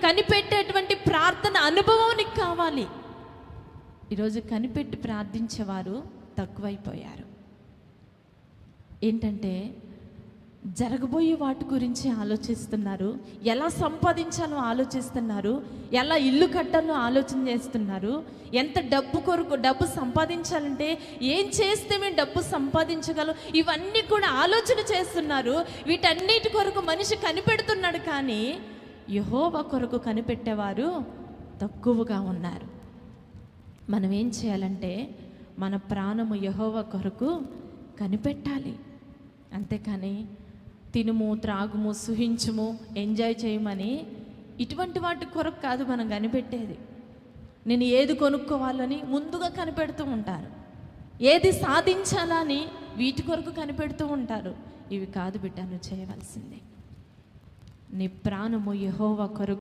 కనిపెట్టేటువంటి ప్రార్థన అనుభవం నీకు కావాలి. ఈరోజు కనిపెట్టి ప్రార్థించేవారు తక్కువైపోయారు. ఏంటంటే జరగబోయే వాటి గురించి ఆలోచిస్తున్నారు, ఎలా సంపాదించాలో ఆలోచిస్తున్నారు, ఎలా ఇల్లు కట్టాలో ఆలోచన చేస్తున్నారు, ఎంత డబ్బు సంపాదించాలంటే ఏం చేస్తే మేము డబ్బు సంపాదించగలం, ఇవన్నీ కూడా ఆలోచన చేస్తున్నారు. వీటన్నిటి కొరకు మనిషి కనిపెడుతున్నాడు, కానీ యెహోవా కొరకు కనిపెట్టేవారు తక్కువగా ఉన్నారు. మనం ఏం చేయాలంటే మన ప్రాణము యెహోవా కొరకు కనిపెట్టాలి. అంతేకాని తినుము, త్రాగుము, సుహించుము, ఎంజాయ్ చేయమని ఇటువంటి వాటి కొరకు కాదు మనం కనిపెట్టేది. నేను ఏది కొనుక్కోవాలని ముందుగా కనిపెడుతూ ఉంటారు, ఏది సాధించాలని వీటి కొరకు కనిపెడుతూ ఉంటారు. ఇవి కాదు బిడ్డ, నువ్వు చేయవలసింది నీ ప్రాణము యెహోవా కొరకు